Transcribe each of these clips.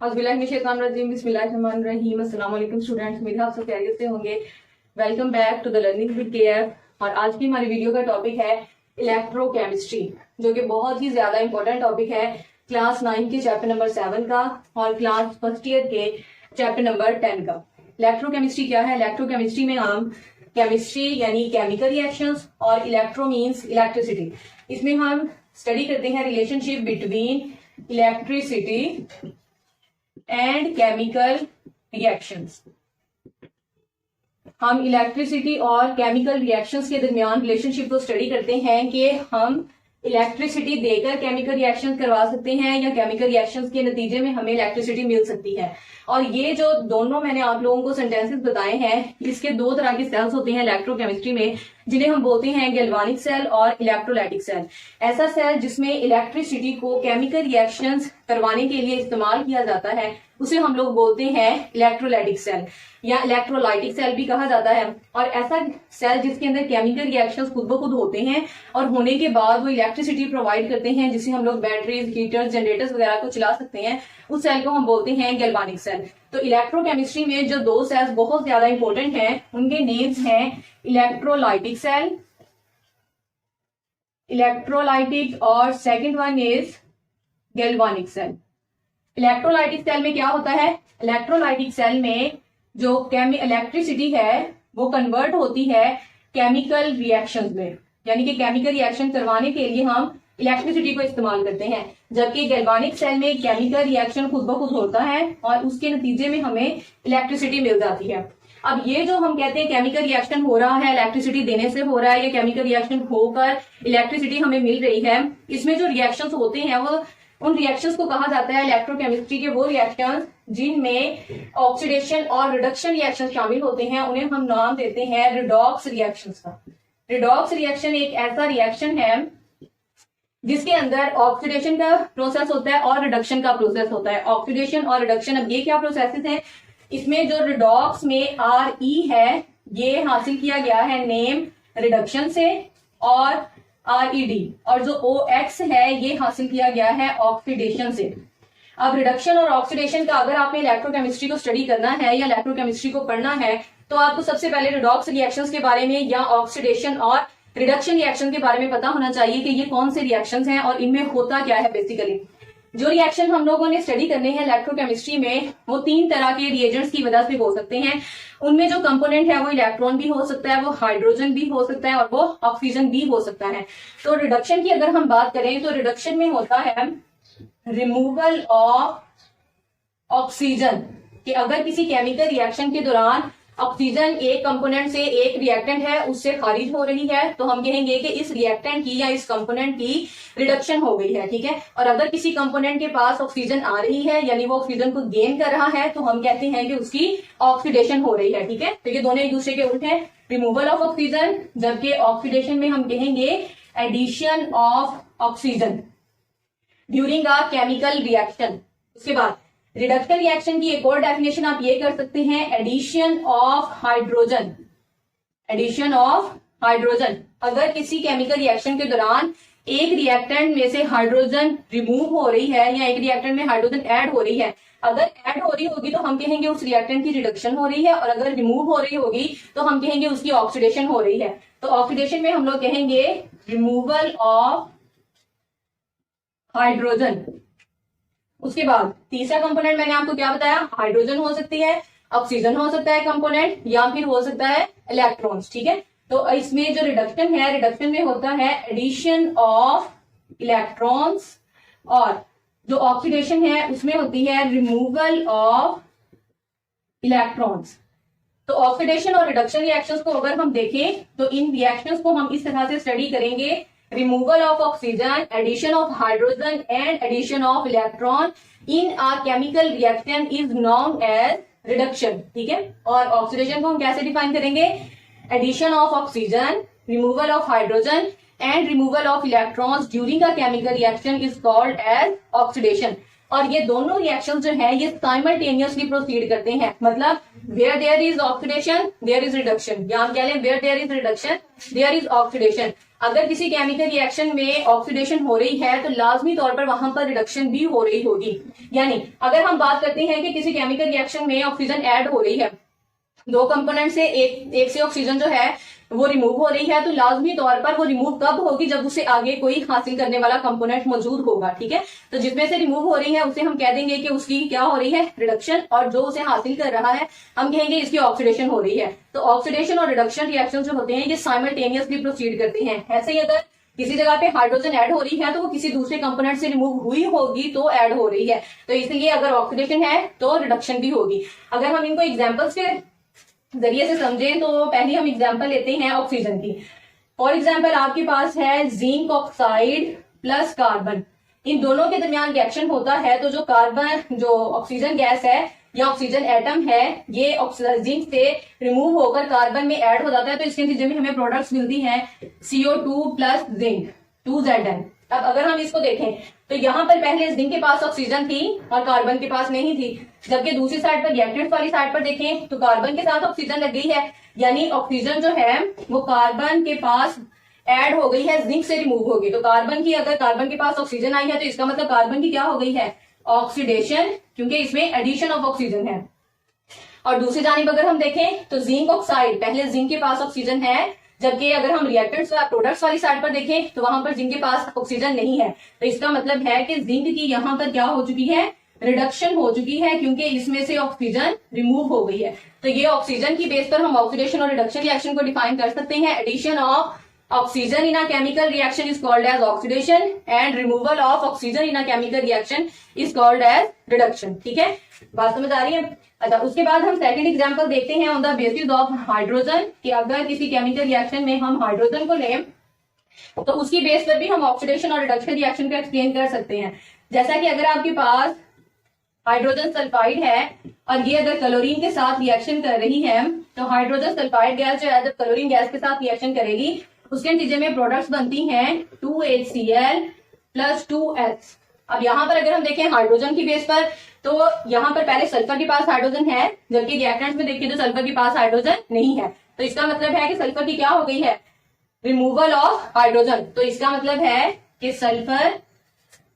बिस्मिल्लाहिर्रहमानिर्रहीम। अस्सलाम वालेकुम स्टूडेंट्स, उम्मीद है आप सब खैरियत से होंगे। Welcome back to the learning with KF. और आज की हमारी वीडियो का टॉपिक है इलेक्ट्रोकेमिस्ट्री, जो कि बहुत ही ज्यादा इंपॉर्टेंट टॉपिक है क्लास 9 के चैप्टर नंबर 7 का और क्लास फर्स्ट ईयर के चैप्टर नंबर 10 का। इलेक्ट्रोकेमिस्ट्री क्या है? इलेक्ट्रोकेमिस्ट्री में हम केमिस्ट्री यानी केमिकल रिएक्शंस और इलेक्ट्रो मीन्स इलेक्ट्रिसिटी, इसमें हम स्टडी करते हैं relationship between electricity and chemical reactions. हम इलेक्ट्रिसिटी और केमिकल रिएक्शंस के दरमियान रिलेशनशिप को स्टडी करते हैं कि हम इलेक्ट्रिसिटी देकर केमिकल रिएक्शंस करवा सकते हैं या केमिकल रिएक्शंस के नतीजे में हमें इलेक्ट्रिसिटी मिल सकती है। और ये जो दोनों मैंने आप लोगों को सेंटेंसेस बताए हैं, इसके दो तरह के सेल्स होते हैं इलेक्ट्रोकेमिस्ट्री में, जिन्हें हम बोलते हैं गैल्वानिक सेल और इलेक्ट्रोलाइटिक सेल। ऐसा सेल जिसमें इलेक्ट्रिसिटी को केमिकल रिएक्शंस करवाने के लिए इस्तेमाल किया जाता है, उसे हम लोग बोलते हैं इलेक्ट्रोलाइटिक सेल या इलेक्ट्रोलाइटिक सेल भी कहा जाता है। और ऐसा सेल जिसके अंदर केमिकल रिएक्शंस खुद ब खुद होते हैं और होने के बाद वो इलेक्ट्रिसिटी प्रोवाइड करते हैं, जिससे हम लोग बैटरीज, हीटर्स, जनरेटर्स वगैरह को चला सकते हैं, उस सेल को हम बोलते हैं गैल्वानिक सेल। तो इलेक्ट्रोकेमिस्ट्री में जो दो सेल्स बहुत ज्यादा इंपॉर्टेंट हैं, उनके नेम्स हैं इलेक्ट्रोलाइटिक सेल, इलेक्ट्रोलाइटिक, और second one is galvanic cell. Electrolytic cell में क्या होता है? इलेक्ट्रोलाइटिक सेल में जो इलेक्ट्रिसिटी है वो कन्वर्ट होती है केमिकल रिएक्शंस में, यानी कि केमिकल रिएक्शन करवाने के लिए हम इलेक्ट्रिसिटी को इस्तेमाल करते हैं। जबकि गैल्वानिक सेल में केमिकल रिएक्शन खुद ब खुद होता है और उसके नतीजे में हमें इलेक्ट्रिसिटी मिल जाती है। अब ये जो हम कहते हैं केमिकल रिएक्शन हो रहा है इलेक्ट्रिसिटी देने से हो रहा है, या केमिकल रिएक्शन होकर इलेक्ट्रिसिटी हमें मिल रही है, इसमें जो रिएक्शंस होते हैं वो उन रिएक्शंस को कहा जाता है इलेक्ट्रोकेमिस्ट्री के वो रिएक्शंस जिनमें ऑक्सीडेशन और रिडक्शन रिएक्शन शामिल होते हैं। उन्हें हम नाम देते हैं रिडॉक्स रिएक्शंस का। रिडॉक्स रिएक्शन एक ऐसा रिएक्शन है जिसके अंदर ऑक्सीडेशन का प्रोसेस होता है और रिडक्शन का प्रोसेस होता है। ऑक्सीडेशन और रिडक्शन, अब ये क्या प्रोसेसेस हैं? इसमें जो रिडॉक्स में RE है, ये हासिल किया गया है नेम रिडक्शन से, और RED और जो OX है ये हासिल किया गया है ऑक्सीडेशन से। अब रिडक्शन और ऑक्सीडेशन का अगर आपने इलेक्ट्रोकेमिस्ट्री को स्टडी करना है या इलेक्ट्रोकेमिस्ट्री को पढ़ना है, तो आपको सबसे पहले रिडॉक्स रिएक्शंस के बारे में या ऑक्सीडेशन और रिडक्शन रिएक्शन के बारे में पता होना चाहिए कि ये कौन से रिएक्शंस हैं और इनमें होता क्या है। बेसिकली जो रिएक्शन हम लोगों ने स्टडी करने हैं इलेक्ट्रोकेमिस्ट्री में, वो तीन तरह के रिएजेंट्स की वजह से हो सकते हैं। उनमें जो कंपोनेंट है वो इलेक्ट्रॉन भी हो सकता है, वो हाइड्रोजन भी हो सकता है, और वो ऑक्सीजन भी हो सकता है। तो रिडक्शन की अगर हम बात करें तो रिडक्शन में होता है रिमूवल ऑफ ऑक्सीजन, कि अगर किसी केमिकल रिएक्शन के दौरान ऑक्सीजन एक कंपोनेंट से, एक रिएक्टेंट है उससे खारिज हो रही है, तो हम कहेंगे कि इस रिएक्टेंट की या इस कंपोनेंट की रिडक्शन हो गई है। ठीक है। और अगर किसी कंपोनेंट के पास ऑक्सीजन आ रही है, यानी वो ऑक्सीजन को गेन कर रहा है, तो हम कहते हैं कि उसकी ऑक्सीडेशन हो रही है। ठीक है। तो ये दोनों एक दूसरे के उल्टे हैं, रिमूवल ऑफ ऑक्सीजन, जबकि ऑक्सीडेशन में हम कहेंगे addition of oxygen during a chemical reaction. उसके बाद रिडक्शन रिएक्शन की एक और डेफिनेशन आप ये कर सकते हैं, addition of hydrogen. Addition of hydrogen, अगर किसी केमिकल रिएक्शन के दौरान एक रिएक्टेंट में से हाइड्रोजन रिमूव हो रही है या एक रिएक्टेंट में हाइड्रोजन ऐड हो रही है, अगर ऐड हो रही होगी तो हम कहेंगे उस रिएक्टेंट की रिडक्शन हो रही है, और अगर रिमूव हो रही होगी तो हम कहेंगे उसकी ऑक्सीडेशन हो रही है। तो ऑक्सीडेशन में हम लोग कहेंगे रिमूवल ऑफ हाइड्रोजन। उसके बाद तीसरा कंपोनेंट मैंने आपको क्या बताया? हाइड्रोजन हो सकती है, ऑक्सीजन हो सकता है कंपोनेंट, या फिर हो सकता है इलेक्ट्रॉन्स। ठीक है। तो इसमें जो रिडक्शन है, रिडक्शन में होता है एडिशन ऑफ इलेक्ट्रॉन्स, और जो ऑक्सीडेशन है उसमें होती है रिमूवल ऑफ इलेक्ट्रॉन्स। तो ऑक्सीडेशन और रिडक्शन रिएक्शंस को अगर हम देखें तो इन रिएक्शंस को हम इस तरह से स्टडी करेंगे, removal of oxygen, addition of hydrogen and addition of electron in a chemical reaction is known as reduction। ठीक है। और ऑक्सीडेशन को हम कैसे डिफाइन करेंगे? addition of oxygen, removal of hydrogen and removal of electrons during a chemical reaction is called as oxidation। और ये दोनों रिएक्शन जो है ये साइमल्टेनियसली प्रोसीड करते हैं, मतलब where there is oxidation there is reduction, या हम कह लें where there is reduction there is oxidation. अगर किसी केमिकल रिएक्शन में ऑक्सीडेशन हो रही है तो लाजमी तौर पर वहां पर रिडक्शन भी हो रही होगी। यानी अगर हम बात करते हैं कि किसी केमिकल रिएक्शन में ऑक्सीजन ऐड हो रही है, दो कंपोनेंट से एक से ऑक्सीजन जो है वो रिमूव हो रही है, तो लाजमी तौर पर वो रिमूव कब होगी, जब उसे आगे कोई हासिल करने वाला कंपोनेंट मौजूद होगा। ठीक है, तो जिसमें से रिमूव हो रही है उसे हम कह देंगे कि उसकी क्या हो रही है, रिडक्शन, और जो उसे हासिल कर रहा है हम कहेंगे इसकी ऑक्सीडेशन हो रही है। तो ऑक्सीडेशन और रिडक्शन रिएक्शन जो होते हैं ये साइमल्टेनियसली प्रोसीड करते हैं। ऐसे ही अगर किसी जगह पे हाइड्रोजन ऐड हो रही है तो वो किसी दूसरे कंपोनेंट से रिमूव हुई होगी तो ऐड हो रही है, तो इसलिए अगर ऑक्सीडेशन है तो रिडक्शन भी होगी। अगर हम इनको एग्जाम्पल्स के जरिए से समझें तो पहले हम एग्जांपल लेते हैं ऑक्सीजन की। फॉर एग्जांपल आपके पास है जिंक ऑक्साइड प्लस कार्बन, इन दोनों के दरमियान रिएक्शन होता है तो जो कार्बन, जो ऑक्सीजन गैस है या ऑक्सीजन एटम है, ये जिंक से रिमूव होकर कार्बन में ऐड हो जाता है, तो इसके नतीजे में हमें प्रोडक्ट्स मिलती हैं CO2 प्लस जिंक 2Zn। अब अगर हम इसको देखें तो यहाँ पर पहले जिंक के पास ऑक्सीजन थी और कार्बन के पास नहीं थी, जबकि दूसरी साइड पर रिएक्टेंट्स वाली साइड पर देखें तो कार्बन के साथ ऑक्सीजन लग गई है, यानी ऑक्सीजन जो है वो कार्बन के पास ऐड हो गई है, जिंक से रिमूव हो गई। तो कार्बन की, अगर कार्बन के पास ऑक्सीजन आई है तो इसका मतलब कार्बन की क्या हो गई है, ऑक्सीडेशन, क्योंकि इसमें एडिशन ऑफ ऑक्सीजन है। और दूसरी जानिब अगर हम देखें तो जिंक ऑक्साइड, पहले जिंक के पास ऑक्सीजन है, जबकि अगर हम रिएक्टेंट्स व प्रोडक्ट्स वाली साइड पर देखें तो वहां पर जिंक के पास ऑक्सीजन नहीं है, तो इसका मतलब है कि जिंक की यहाँ पर क्या हो चुकी है, रिडक्शन हो चुकी है, क्योंकि इसमें से ऑक्सीजन रिमूव हो गई है। तो ये ऑक्सीजन की बेस पर हम ऑक्सीडेशन और रिडक्शन रिएक्शन को डिफाइन कर सकते हैं। Addition of oxygen in a chemical reaction is called as oxidation and removal of oxygen in a chemical reaction is called as reduction. ठीक है, बात समझ आ रही है। अच्छा, उसके बाद हम सेकंड एग्जांपल देखते हैं on the basis of hydrogen, कि अगर किसी केमिकल रिएक्शन में हम हाइड्रोजन को लें तो उसकी बेस पर भी हम ऑक्सीडेशन और रिडक्शन रिएक्शन को एक्सप्लेन कर सकते हैं। जैसा कि अगर आपके पास हाइड्रोजन सल्फाइड है और ये अगर क्लोरीन के साथ रिएक्शन कर रही है, तो हाइड्रोजन सल्फाइड गैस जो है जब क्लोरीन गैस के साथ रिएक्शन करेगी उसके नतीजे में प्रोडक्ट्स बनती हैं 2HCl प्लस 2H। अब यहाँ पर अगर हम देखें हाइड्रोजन की बेस पर, तो यहाँ पर पहले सल्फर के पास हाइड्रोजन है, जबकि रिएक्टेंट्स में देखिए तो सल्फर के पास हाइड्रोजन नहीं है, तो इसका मतलब है कि सल्फर की क्या हो गई है, रिमूवल ऑफ हाइड्रोजन। तो इसका मतलब है कि सल्फर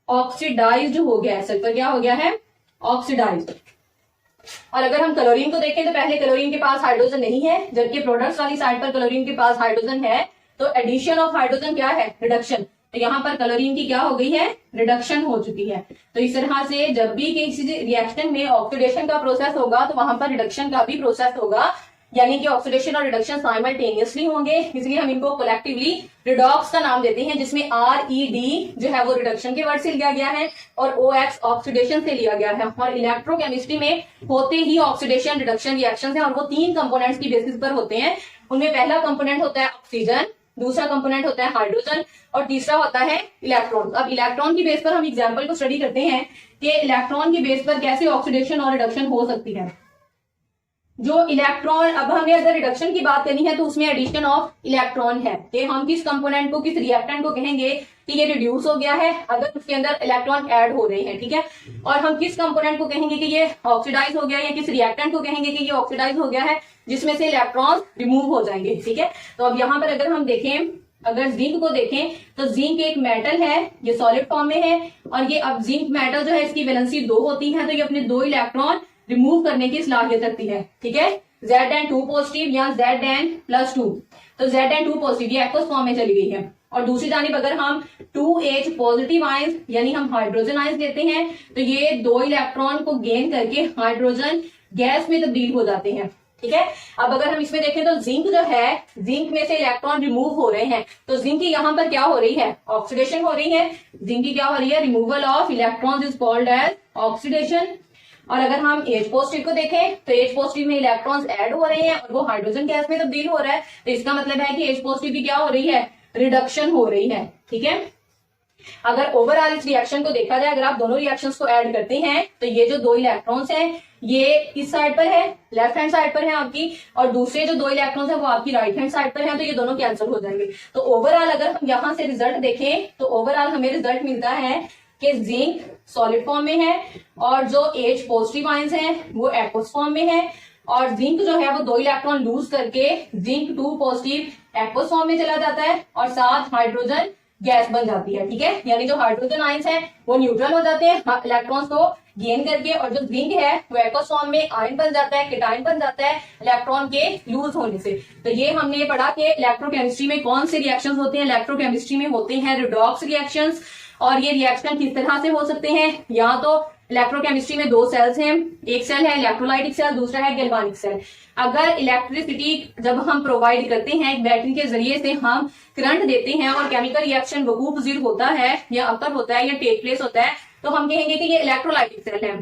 ऑक्सीडाइज्ड हो गया है, सल्फर क्या हो गया है, ऑक्सीडाइज्ड। और अगर हम क्लोरीन को देखें तो पहले क्लोरीन के पास हाइड्रोजन नहीं है, जबकि प्रोडक्ट्स वाली साइड पर क्लोरीन के पास हाइड्रोजन है, तो एडिशन ऑफ हाइड्रोजन क्या है, रिडक्शन। तो यहाँ पर क्लोरीन की क्या हो गई है, रिडक्शन हो चुकी है। तो इस तरह से जब भी किसी रिएक्शन में ऑक्सीडेशन का प्रोसेस होगा तो वहां पर रिडक्शन का भी प्रोसेस होगा, यानी कि ऑक्सीडेशन और रिडक्शन साइमल्टेनियसली होंगे, इसलिए हम इनको कलेक्टिवली रिडॉक्स का नाम देते हैं, जिसमें RED जो है वो रिडक्शन के वर्ड से लिया गया है और OX ऑक्सीडेशन से लिया गया है। और इलेक्ट्रोकेमिस्ट्री में होते ही ऑक्सीडेशन रिडक्शन रिएक्शन है और वो 3 कंपोनेंट्स की बेसिस पर होते हैं। उनमें पहला कंपोनेंट होता है ऑक्सीजन, दूसरा कंपोनेंट होता है हाइड्रोजन और तीसरा होता है इलेक्ट्रॉन। अब इलेक्ट्रॉन की बेस पर हम एग्जाम्पल को स्टडी करते हैं कि इलेक्ट्रॉन की बेस पर कैसे ऑक्सीडेशन और रिडक्शन हो सकती है। जो इलेक्ट्रॉन, अब हमें अगर रिडक्शन की बात करनी है तो उसमें एडिशन ऑफ इलेक्ट्रॉन है, कि हम किस कंपोनेंट को, किस रिएक्टेंट को कहेंगे कि ये रिड्यूस हो गया है अगर उसके अंदर इलेक्ट्रॉन ऐड हो रहे हैं। ठीक है, और हम किस कंपोनेंट को कहेंगे कि ये ऑक्सीडाइज हो गया, या किस रिएक्टेंट को कहेंगे कि ये ऑक्सीडाइज हो गया है जिसमें से इलेक्ट्रॉन रिमूव हो जाएंगे। ठीक है, तो अब यहाँ पर अगर हम देखें, अगर जिंक को देखें तो जिंक एक मेटल है, ये सॉलिड फॉर्म में है, और ये अब जिंक मेटल जो है इसकी वैलेंसी 2 होती है, तो ये अपने 2 इलेक्ट्रॉन रिमूव करने की सलाहियत रखती है। ठीक है, Zn2 पॉजिटिव या Zn+2, तो Zn2 पॉजिटिव ये एक्वस फॉर्म में चली गई है। और दूसरी जानिब अगर हम 2H पॉजिटिव आयंस यानी हम हाइड्रोजन आयंस देते हैं तो ये 2 इलेक्ट्रॉन को गेन करके हाइड्रोजन गैस में तब्दील हो जाते हैं। ठीक है, अब अगर हम इसमें देखें तो जिंक जो है, जिंक में से इलेक्ट्रॉन रिमूव हो रहे हैं, तो जिंक की यहाँ पर क्या हो रही है, ऑक्सीडेशन हो रही है। जिंक की क्या हो रही है, removal of electrons is called as oxidation. और अगर हम H पॉजिटिव को देखें तो H पॉजिटिव में इलेक्ट्रॉन्स ऐड हो रहे हैं और वो हाइड्रोजन गैस में तब्दील हो रहा है, तो इसका मतलब है कि H पॉजिटिव की क्या हो रही है, रिडक्शन हो रही है। ठीक है, अगर ओवरऑल इस रिएक्शन को देखा जाए, अगर आप दोनों रिएक्शंस को ऐड करते हैं तो ये जो 2 इलेक्ट्रॉन्स हैं ये इस साइड पर है, लेफ्ट हैंड साइड पर है आपकी, और दूसरे जो 2 इलेक्ट्रॉन्स हैं वो आपकी राइट हैंड साइड पर हैं, तो ये दोनों कैंसिल हो जाएंगे। तो ओवरऑल अगर हम यहाँ से रिजल्ट देखें तो ओवरऑल हमें रिजल्ट मिलता है कि जिंक सॉलिड फॉर्म में है और जो H पॉजिटिव आयंस हैं वो एक्वस फॉर्म में है, और जिंक जो है वो 2 इलेक्ट्रॉन लूज करके जिंक 2 पॉजिटिव एक्वस फॉर्म में चला जाता है और 7 हाइड्रोजन गैस बन जाती है। ठीक है, यानी जो हाइड्रोजन आयंस हैं वो न्यूट्रल हो जाते हैं इलेक्ट्रॉन्स को गेन करके, और जो जिंक है वो एक्वस फॉर्म में आयन बन जाता है, केटायन बन जाता है इलेक्ट्रॉन के लूज होने से। तो ये हमने पढ़ा कि इलेक्ट्रोकेमिस्ट्री में कौन से रिएक्शंस होते हैं। इलेक्ट्रोकेमिस्ट्री में होते हैं रिडॉक्स रिएक्शंस, और ये रिएक्शन किस तरह से हो सकते हैं। यहाँ तो इलेक्ट्रोकेमिस्ट्री में 2 सेल्स हैं, एक सेल है इलेक्ट्रोलाइटिक सेल, दूसरा है गैल्वानिक सेल। अगर इलेक्ट्रिसिटी जब हम प्रोवाइड करते हैं एक बैटरी के जरिए से हम करंट देते हैं और केमिकल रिएक्शन वकूफ पजीर होता है या अकर होता है या टेक प्लेस होता है, तो हम कहेंगे कि ये इलेक्ट्रोलाइटिक सेल है।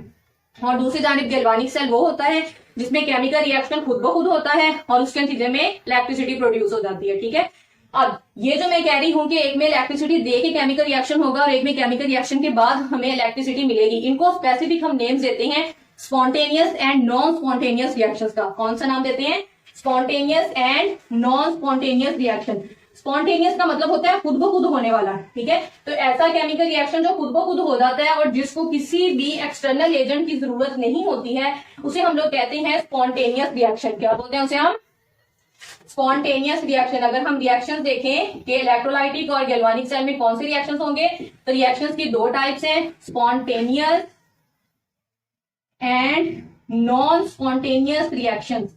और दूसरी जानिब गैल्वानिक सेल वो होता है जिसमें केमिकल रिएक्शन खुद ब खुद होता है और उसके नतीजे में इलेक्ट्रिसिटी प्रोड्यूस हो जाती है। ठीक है, अब ये जो मैं कह रही हूं कि एक में इलेक्ट्रिसिटी दे के केमिकल रिएक्शन होगा और एक में केमिकल रिएक्शन के बाद हमें इलेक्ट्रिसिटी मिलेगी, इनको स्पेसिफिक हम नेम्स देते हैं spontaneous and non spontaneous reactions का। कौन सा नाम देते हैं? Spontaneous and non spontaneous reaction. Spontaneous का मतलब होता है खुद ब खुद होने वाला। ठीक है, तो ऐसा केमिकल रिएक्शन जो खुद ब खुद हो जाता है और जिसको किसी भी एक्सटर्नल एजेंट की जरूरत नहीं होती है, उसे हम लोग कहते हैं स्पॉन्टेनियस रिएक्शन। क्या बोलते हैं उसे हम? Spontaneous reaction. अगर हम रिएक्शंस देखें कि इलेक्ट्रोलाइटिक और गैल्वानिक सेल में कौन से रिएक्शंस होंगे, तो रिएक्शंस की 2 टाइप्स हैं, spontaneous and non spontaneous reactions.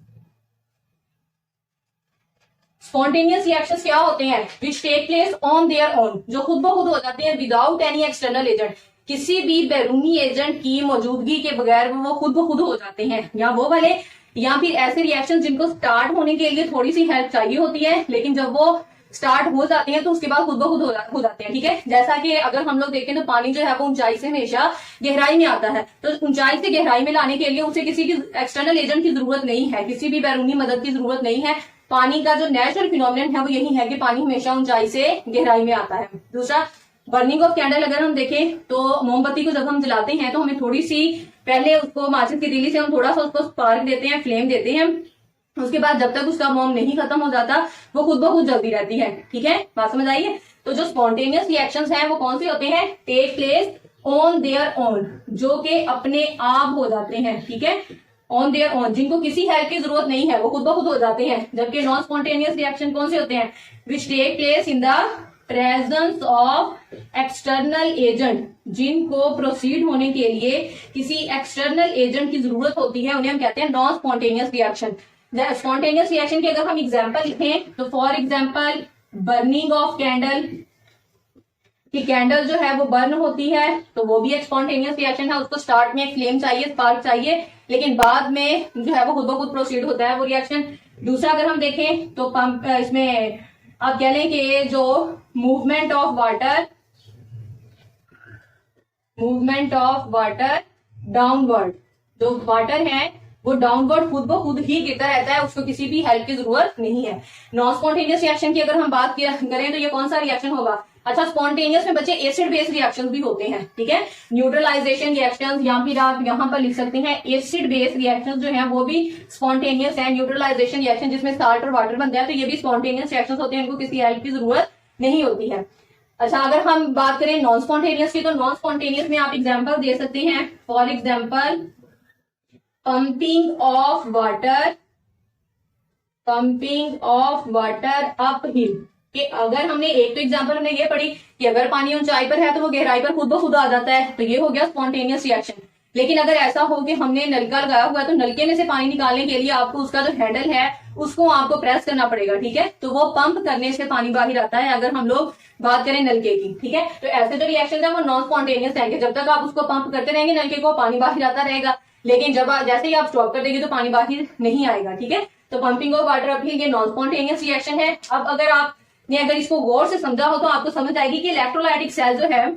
Spontaneous reactions क्या होते हैं? Which take place on their own, जो खुद ब खुद हो जाते हैं विदाउट एनी एक्सटर्नल एजेंट, किसी भी बैरूनी एजेंट की मौजूदगी के बगैर वो खुद ब खुद हो जाते हैं। या वो वाले, या फिर ऐसे रिएक्शन जिनको स्टार्ट होने के लिए थोड़ी सी हेल्प चाहिए होती है, लेकिन जब वो स्टार्ट हो जाते हैं तो उसके बाद खुद ब खुद हो जाते हैं। ठीक है, जैसा कि अगर हम लोग देखें तो पानी जो है वो ऊंचाई से हमेशा गहराई में आता है, तो ऊंचाई से गहराई में लाने के लिए उसे किसी की एक्सटर्नल एजेंट की जरूरत नहीं है, किसी भी बैरूनी मदद की जरूरत नहीं है। पानी का जो नेचुरल फिनोमिनन है वो यही है कि पानी हमेशा ऊंचाई से गहराई में आता है। दूसरा, बर्निंग ऑफ कैंडल अगर हम देखें तो मोमबत्ती को जब हम जलाते हैं तो हमें थोड़ी सी पहले उसको माचिस की तीली से हम थोड़ा सा उसको स्पार्क देते हैं, फ्लेम देते हैं, उसके बाद जब तक उसका मोम नहीं खत्म हो जाता वो खुद ब खुद जलती रहती है। ठीक है, बात समझ आई है? तो जो स्पॉन्टेनियस रिएक्शंस हैं वो कौन से होते हैं? Take place on their own, जो कि अपने आप हो जाते हैं। ठीक है, ऑन देयर ओन, जिनको किसी हेल्प की जरूरत नहीं है, वो खुद ब खुद हो जाते हैं। जबकि नॉन स्पॉन्टेनियस रिएक्शन कौन से होते हैं? Which take place in the presence of external agent, जिनको प्रोसीड होने के लिए किसी एक्सटर्नल एजेंट की जरूरत होती है, उन्हें हम कहते हैं non spontaneous reaction. Spontaneous reaction की अगर हम एग्जांपल लिखें तो for example burning of candle, कि कैंडल जो है वो बर्न होती है तो वो भी एक स्पॉन्टेनियस रिएक्शन है। उसको स्टार्ट में एक फ्लेम चाहिए, स्पार्क चाहिए, लेकिन बाद में जो है वो खुद ब खुद प्रोसीड होता है वो रिएक्शन। दूसरा अगर हम देखें तो पंप, इसमें आप कह लें कि जो मूवमेंट ऑफ वाटर डाउनवर्ड, जो वाटर है वो डाउनवर्ड खुद ब खुद ही गिरता रहता है, उसको किसी भी हेल्प की जरूरत नहीं है। नॉन स्पॉन्टेनियस रिएक्शन की अगर हम बात करें तो ये कौन सा रिएक्शन होगा? अच्छा, स्पॉन्टेनियस में बच्चे एसिड बेस रिएक्शंस भी होते हैं। ठीक है, न्यूट्रलाइजेशन रिएक्शंस, या फिर आप यहां पर लिख सकते हैं एसिड बेस रिएक्शंस जो है वो भी स्पॉन्टेनियस है। न्यूट्रलाइजेशन रिएक्शन जिसमें साल्ट और वाटर बनता है, तो ये भी स्पॉन्टेनियस रिएक्शंस होते हैं, इनको किसी हेल्प की जरूरत नहीं होती है। अच्छा, अगर हम बात करें नॉन स्पॉन्टेनियस की, तो नॉन स्पॉन्टेनियस में आप एग्जाम्पल दे सकते हैं। For example pumping of water up hill, कि अगर हमने एक तो एग्जांपल हमने ये पढ़ी कि अगर पानी ऊंचाई पर है तो वो गहराई पर खुद ब खुद आ जाता है, तो ये हो गया स्पॉन्टेनियस रिएक्शन। लेकिन अगर ऐसा हो कि हमने नलका लगाया हुआ है तो नलके में से पानी निकालने के लिए आपको उसका जो हैंडल है उसको आपको प्रेस करना पड़ेगा। ठीक है, तो वो पंप करने से पानी बाहर आता है अगर हम लोग बात करें नलके की। ठीक है, तो ऐसे जो रिएक्शन है वो नॉन स्पॉन्टेनियस है, जब तक आप उसको पंप करते रहेंगे नलके को, पानी बाहर आता रहेगा, लेकिन जैसे ही आप स्टॉप कर देंगे तो पानी बाहर नहीं आएगा। ठीक है, तो पंपिंग ऑफ वाटर अपहिल ये नॉन स्पॉन्टेनियस रिएक्शन है। अब अगर आपने अगर इसको गौर से समझा हो तो आपको समझ आएगी कि इलेक्ट्रोलाइटिक सेल जो है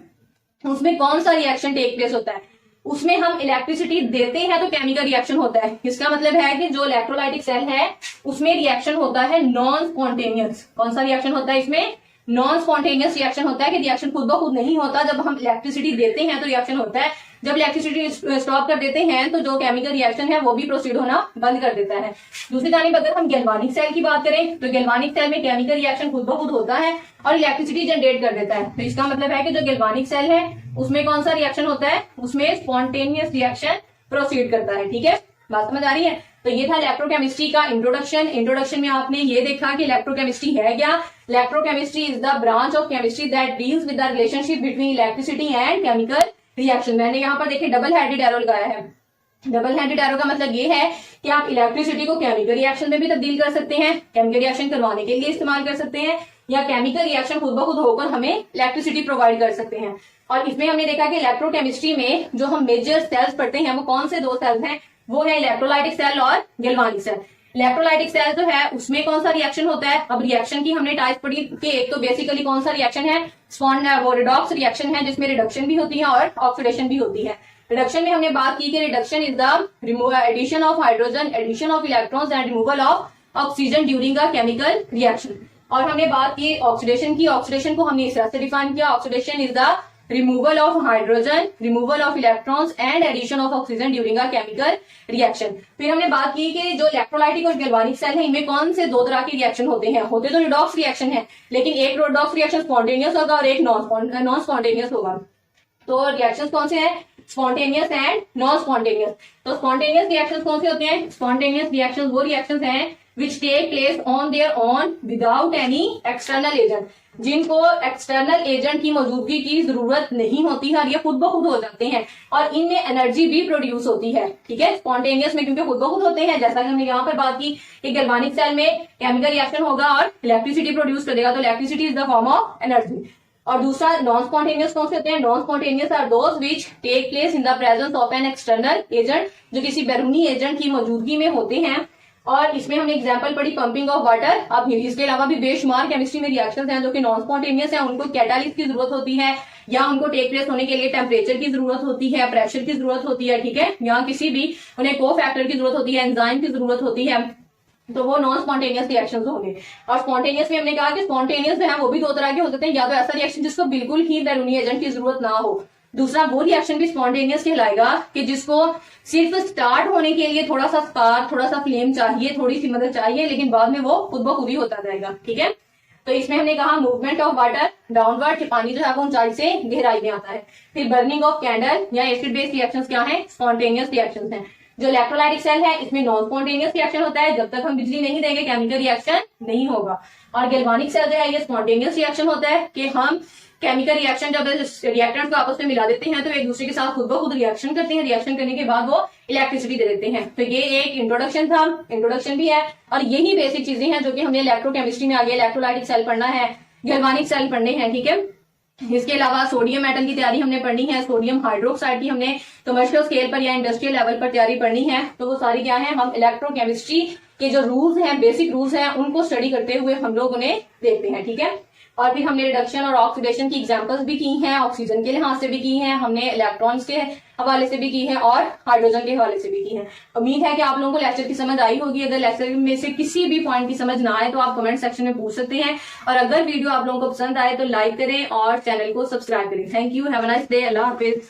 उसमें कौन सा रिएक्शन टेक प्लेस होता है। उसमें हम इलेक्ट्रिसिटी देते हैं तो केमिकल रिएक्शन होता है। इसका मतलब है कि जो इलेक्ट्रोलाइटिक सेल है उसमें रिएक्शन होता है नॉन स्पॉन्टेनियस। कौन सा रिएक्शन होता है इसमें? नॉन स्पॉन्टेनियस रिएक्शन होता है कि रिएक्शन खुद ब खुद नहीं होता। जब हम इलेक्ट्रिसिटी देते हैं तो रिएक्शन होता है, जब इलेक्ट्रिसिटी स्टॉप कर देते हैं तो जो केमिकल रिएक्शन है वो भी प्रोसीड होना बंद कर देता है। दूसरी जानिब अगर हम गैल्वानिक सेल की बात करें तो गैल्वानिक सेल में केमिकल रिएक्शन खुद ब खुद होता है और इलेक्ट्रिसिटी जनरेट कर देता है। तो इसका मतलब है कि जो गैल्वानिक सेल है उसमें कौन सा रिएक्शन होता है? उसमें स्पॉन्टेनियस रिएक्शन प्रोसीड करता है। ठीक है, बात समझ आ रही है? तो ये था इलेक्ट्रोकेमिस्ट्री का इंट्रोडक्शन में आपने ये देखा कि इलेक्ट्रोकेमिस्ट्री है क्या। Electrochemistry is the branch of chemistry that deals with the relationship between electricity and chemical reaction. मैंने यहाँ पर देखे डबल हेडेड एरो लगाया है। डबल हेडेड एरो का मतलब ये है कि आप इलेक्ट्रिसिटी को केमिकल रिएक्शन में भी तब्दील कर सकते हैं, केमिकल रिएक्शन करवाने के लिए इस्तेमाल कर सकते हैं, या केमिकल रिएक्शन खुद ब खुद होकर हमें इलेक्ट्रिसिटी प्रोवाइड कर सकते हैं। और इसमें हमने देखा कि इलेक्ट्रोकेमिस्ट्री में जो हम मेजर सेल्स पढ़ते हैं वो कौन से दो सेल्स हैं, वो है इलेक्ट्रोलाइटिक सेल और गैल्वानिक सेल। इलेक्ट्रोलाइटिक सेल जो है उसमें कौन सा रिएक्शन होता है। अब रिएक्शन की हमने टाइप पढ़ी कि एक तो बेसिकली कौन सा रिएक्शन है, वो रिडॉक्स रिएक्शन है जिसमें रिडक्शन भी होती है और ऑक्सीडेशन भी होती है। रिडक्शन में हमने बात की कि reduction is the addition of hydrogen, addition of electrons and removal of oxygen during a chemical reaction. और हमने बात की ऑक्सीडेशन की। ऑक्सीडेशन को हमने इस तरह से डिफाइन किया, oxidation is the removal of hydrogen, removal of electrons and addition of oxygen during a chemical reaction. फिर हमने बात की कि जो इलेक्ट्रोलाइटिक और गैल्वानिक सेल है इनमें कौन से दो तरह के रिएक्शन होते हैं। होते तो रिडॉक्स रिएक्शन है, लेकिन एक रिडॉक्स रिएक्शन स्पॉन्टेनियस होगा और एक नॉन स्पॉन्टेनियस होगा। तो रिएक्शन कौन से हैं, स्पॉन्टेनियस एंड नॉन स्पॉन्टेनियस। तो स्पॉन्टेनियस रिएक्शन कौन से होते हैं, स्पॉन्टेनियस रिएक्शन वो रिएक्शन हैं which take place on their own without any external agent, जिनको एक्सटर्नल एजेंट की मौजूदगी की जरूरत नहीं होती है और ये खुद ब खुद हो जाते हैं और इनमें एनर्जी भी प्रोड्यूस होती है। ठीक है, स्पॉन्टेनियस में क्योंकि खुद ब खुद होते हैं, जैसा कि हमने यहाँ पर बात की कि गैल्वानिक सेल में केमिकल रिएक्शन होगा और इलेक्ट्रिसिटी प्रोड्यूस करेगा, तो electricity is the form of energy. और दूसरा नॉन स्पॉन्टेनियस कौन से होते हैं, non spontaneous are those which take place in the presence of an external agent, जो किसी बैरूनी एजेंट की मौजूदगी में होते हैं। और इसमें हमने एग्जांपल पढ़ी पंपिंग ऑफ वाटर। अब इसके अलावा भी बेशुमार केमिस्ट्री में रिएक्शंस हैं जो कि नॉन स्पॉन्टेनियस है, उनको कैटालिस्ट की जरूरत होती है या उनको टेक प्लेस होने के लिए टेम्परेचर की जरूरत होती है, प्रेशर की जरूरत होती है। ठीक है, या किसी भी उन्हें को फैक्टर की जरूरत होती है, एंजाइम की जरूरत होती है, तो वो नॉन स्पॉन्टेनियस रिएक्शंस होंगे। और स्पॉन्टेनियस में हमने कहा कि स्पॉन्टेनियस जो है वो भी दो तरह के हो सकते हैं, या तो ऐसा रिएक्शन जिसको बिल्कुल ही बैरूनी एजेंट की जरूरत ना हो, दूसरा वो रिएक्शन भी स्पॉन्टेनियस कहलाएगा कि जिसको सिर्फ स्टार्ट होने के लिए थोड़ा सा स्पार्क, थोड़ा सा फ्लेम चाहिए, थोड़ी सी मदद चाहिए, लेकिन बाद में वो खुद ब खुद ही होता जाएगा। ठीक है, तो इसमें हमने कहा मूवमेंट ऑफ वाटर डाउनवर्ड, कि पानी जो है वो ऊंचाई से गहराई में आता है। फिर बर्निंग ऑफ कैंडल या एसिड बेस्ड रिएक्शंस क्या है, स्पॉन्टेनियस रिएक्शंस हैं। जो इलेक्ट्रोलाइटिक सेल है इसमें नॉन स्पॉन्टेनियस रिएक्शन होता है, जब तक हम बिजली नहीं देंगे केमिकल रिएक्शन नहीं होगा। और गैल्वानिक सेल जो है ये स्पॉन्टेनियस रिएक्शन होता है कि हम केमिकल रिएक्शन जब रिएक्टेंट्स को आपस में मिला देते हैं तो एक दूसरे के साथ खुद ब खुद रिएक्शन करते हैं, रिएक्शन करने के बाद वो इलेक्ट्रिसिटी दे देते हैं। तो ये एक इंट्रोडक्शन था, इंट्रोडक्शन भी है, और यही बेसिक चीजें हैं जो कि हमें इलेक्ट्रोकेमिस्ट्री में आगे इलेक्ट्रोलाइटिक सेल पढ़ना है, गैल्वानिक सेल पढ़ने हैं। ठीक है, इसके अलावा सोडियम मेटल की तैयारी हमने पढ़नी है, सोडियम हाइड्रोक्साइड की हमने कमर्शियल स्केल पर या इंडस्ट्रियल लेवल पर तैयारी पढ़नी है। तो वो सारी क्या है, हम इलेक्ट्रोकेमिस्ट्री के जो रूल्स हैं, बेसिक रूल्स हैं, उनको स्टडी करते हुए हम लोग उन्हें देखते हैं। ठीक है, और फिर हमने रिडक्शन और ऑक्सीडेशन की एग्जांपल्स भी की हैं, ऑक्सीजन के लिहाज से भी की हैं, हमने इलेक्ट्रॉन्स के हवाले से भी की है और हाइड्रोजन के हवाले से भी की है। उम्मीद है कि आप लोगों को लेक्चर की समझ आई होगी। अगर लेक्चर में से किसी भी पॉइंट की समझ ना आए तो आप कमेंट सेक्शन में पूछ सकते हैं, और अगर वीडियो आप लोगों को पसंद आए तो लाइक करें और चैनल को सब्सक्राइब करें। Thank you, have a nice day, Allah Hafiz.